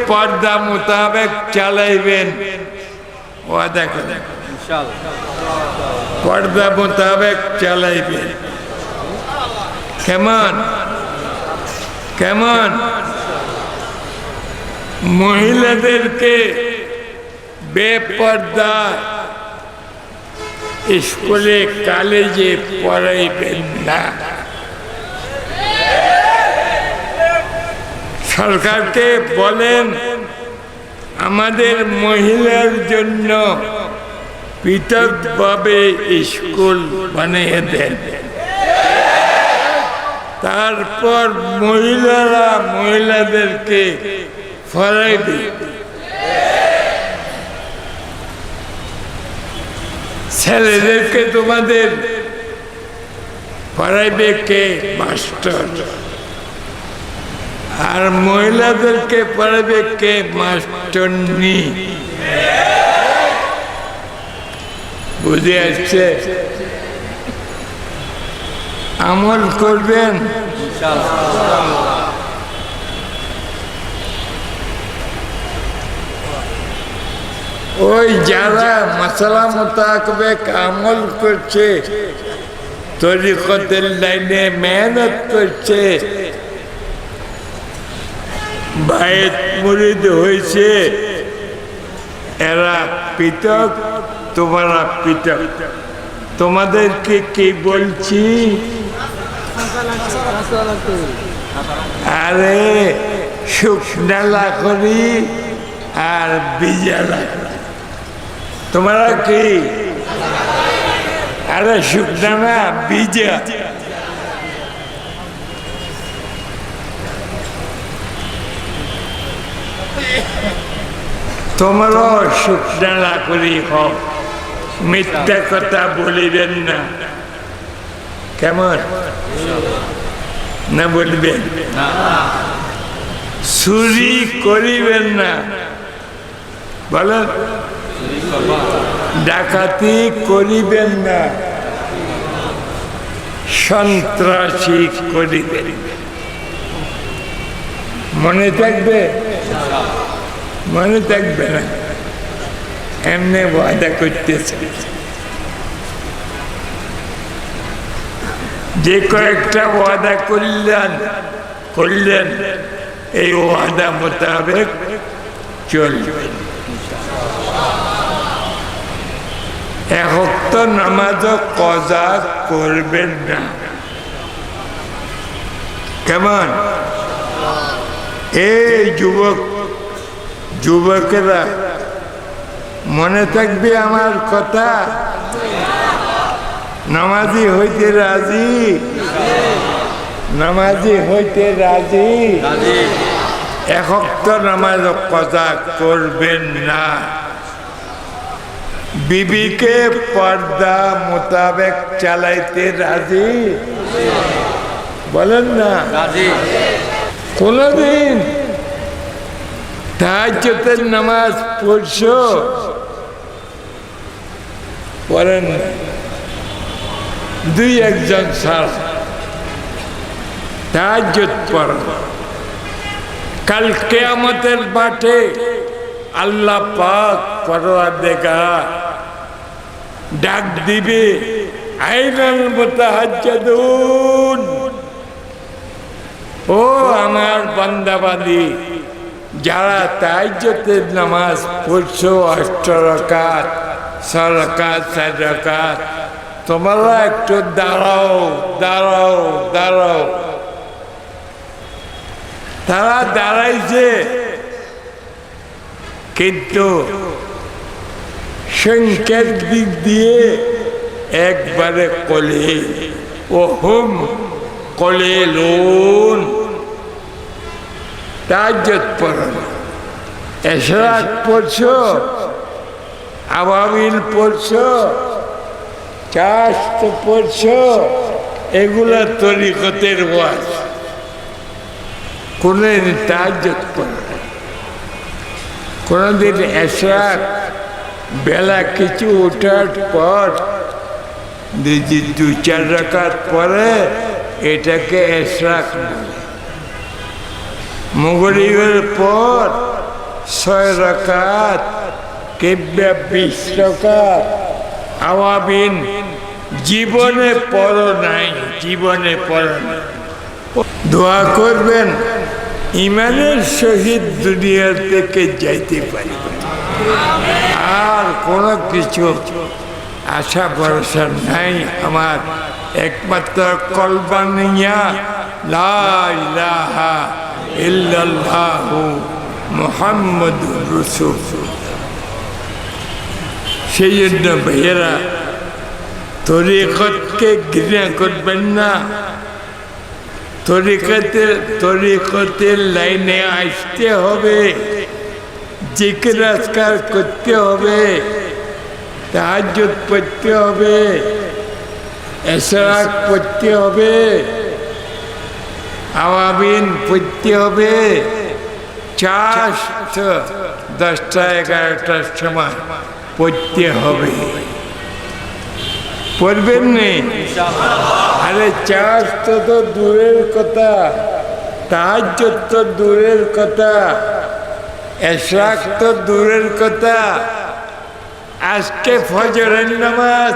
পর্দা মোতাবেক চালাইবেন ওয়াদা করেন পর্দা মোতাবেক চালাইবেন কেমন কেমন মহিলাদেরকে বেপর্দা স্কুলে কলেজে পড়াইবেন না সরকারকে বলেন আমাদের মহিলার জন্য পৃথকভাবে স্কুল বানিয়ে দেন তারপর মহিলারা মহিলাদেরকে পড়াইবে ছেলেদেরকে তোমাদের পড়াইবে কে মাস্টার আর মহিলাদেরকে পড়াবে কে মাস্টারনি বুঝে আসছে আমল করবেন ওই যারা মাসালা মোতাবেক আমল করছে তরিকতের লাইনে মেহনত করছে বায়েত মুরিদ হয়েছে এরা পৃথক তোমরা পৃথক তোমাদেরকে কি বলছি আরে শুকনা করি আর বিজালা তোমরা কি আরে শুকনা না বীজা তোমরা শুকনা করি হোক মিথ্যা কথা বলিবেন না কেমন না বলবেন চুরি করিবেন না বলেন ডাকাতি করিবেন না সন্ত্রাসী করিবেন মনে থাকবে মনে থাকবে না এমনি ওয়াদা করতেছে যে কয়েকটা ওয়াদা করলেন এই ওয়াদা মোতাবেক চলবে এক ওয়াক্ত নামাজও কজা করবেন না কেমন এই যুবকেরা মনে থাকবে আমার কথা নামাজি হইতে রাজি নামাজি হইতে রাজি এক ওয়াক্ত নামাজ কজা করবেন না বিবিকে পর্দা মোতাবেক চালাইতে রাজি বলেন না কোনদিন তাহাজ্জুদের নামাজ পড়ছো পড়েন দুই একজন ছাড়া তাহাজ্জুদ পড়েন কাল কিয়ামতের মাঠে আল্লাহ পাক পরওয়ারদিগার ডাক দিবে আইনাল মুতাহাজ্জিদুন ও আমার বান্দাবান্দি যারা তাহাজ্জুদের নামাজ পড়ছো 8 রাকাত 6 রাকাত 4 রাকাত তোমরা একটু দাঁড়াও দাঁড়াও দাঁড়াও তারা দাঁড়াইছে কিন্তু সংখ্যার দিক দিয়ে একবারে কলিল ও হুম কলিলুন তাহাজ্জুদ পড়ো ইশরাক পড়ছো আওয়াবিল পড়ছো চাষ্ট পড়ছো এগুলা তরিকতের ওয়াজ কোনদিন তাহাজ্জুদ পড়ো কোনদিন ইশরাক বেলা কিছু ওঠার পর 2-4 রাকাত পরে এটাকে ইশরাক বলে মাগরিবের পর 6 রাকাত কিংবা 20 রাকাত আওয়াবিন জীবনে পড়ো নাই, জীবনে পড়ো নাই। দোয়া করবেন ইমানের সহিত দুনিয়া থেকে যাইতে পারি, আর কোনো কিছু আশা ভরসা নাই। আমার একমাত্র কলবানিয়া লা ইলাহা ইল্লাল্লাহু মুহাম্মাদুর রাসূলুল্লাহ। সেই জন্য ভাইয়েরা, তরিকতকে ঘৃণা করবেন না, তরিকতের লাইনে আসতে হবে, জিকির আজকার করতে হবে, তাহাজ্জুদ পড়তে হবে, ইশরাক পড়তে হবে, আওয়াবিন পড়তে হবে, 10টা-11টার সময় পড়তে হবে। পড়বেন নি? আরে 4 তো দূরের কথা, তাহাজ্জুদ তো দূরের কথা, ইশরাক তো দূরের কথা। আজকে ফজরের নামাজ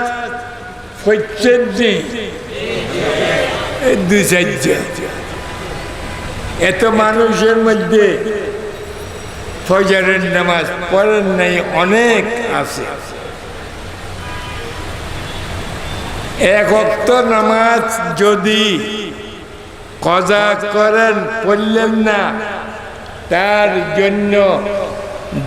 পড়ছেন নি? 2-4 এত মানুষের মধ্যে ফজরের নামাজ পড়েন নাই, অনেক আছে। 1 ওয়াক্ত নামাজ যদি কজা করেন, পড়লেন না, তার জন্য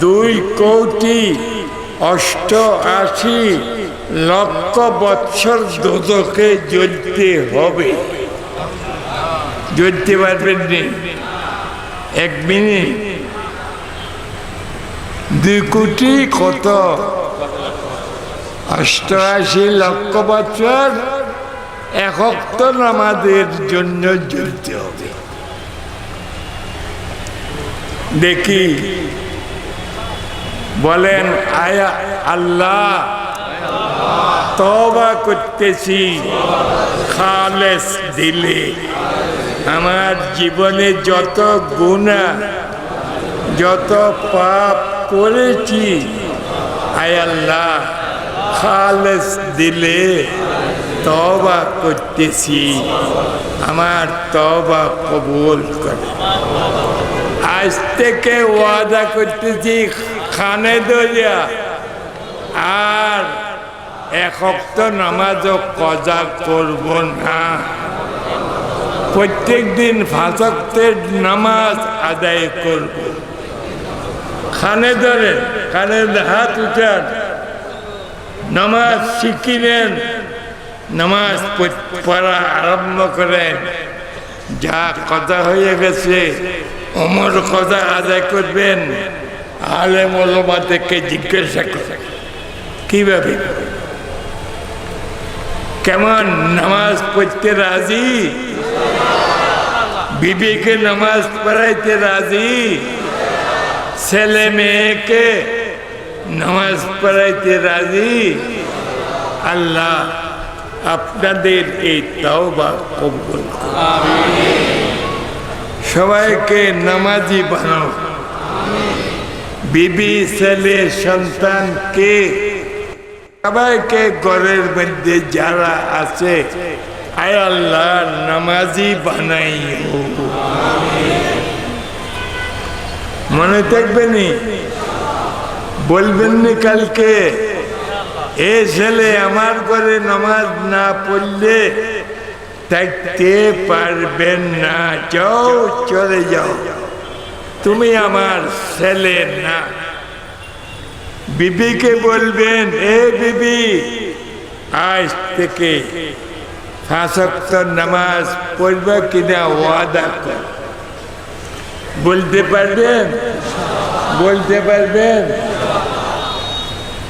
2,88,00,000 বৎসর দোজখে জ্বলতে হবে। জ্বলতে পারবেন নি? 1 মিনিট 2 কোটি কত? 88,00,000 বছর 1 ওয়াক্ত নামাজের জন্য জ্বলতে হবে। দেখি বলেন, আয়া আল্লাহ তওবা করতেছি খালেস দিলে, আমার জীবনে যত গুনাহ যত পাপ করেছি, আয় আল্লাহ খালেস দিলে তওবা করতেছি, আমার তওবা কবুল করে। আজ থেকে ওয়াদা করতেছি খানে দরিয়া আর 1 ওয়াক্ত নামাজও কজা করব না। প্রত্যেক দিন 5 ওয়াক্তের নামাজ আদায় করব। খানে ধরেন, কানে হাত উঠান, নামাজ শিখি নেন, নামাজ পড়া আরম্ভ করেন। যা কথা হয়ে গেছে ওমর কথা আদায় করবেন, আলেম ওলামা থেকে জিজ্ঞাসা করেন কিভাবে, কেমন নামাজ পড়তে রাজি, বিবিকে নামাজ পড়াইতে রাজি, ছেলে মেয়েকে নামাজ পড়াইতে রাজি। আল্লাহ আপনাদের এই তওবা কবুল করুন, সবাইকে নামাজি বানাও, বিবি ছেলে সন্তানকে সবাইকে ঘরের মধ্যে যারা আছে আয় আল্লাহ নামাজি বানাইও। মনে থাকবেনি, বলবেন নি কালকে, এ ছেলে আমার ঘরে নামাজ না পড়লে থাকতে পারবেন না, যাও চলে যাও, তুমি আমার ছেলে না। বিবিকে বলবেন, এ বিবি আজ থেকে 5 ওয়াক্ত নামাজ পড়বে কিনা ওয়াদা কর। বলতে পারবেন? বলতে পারবেন?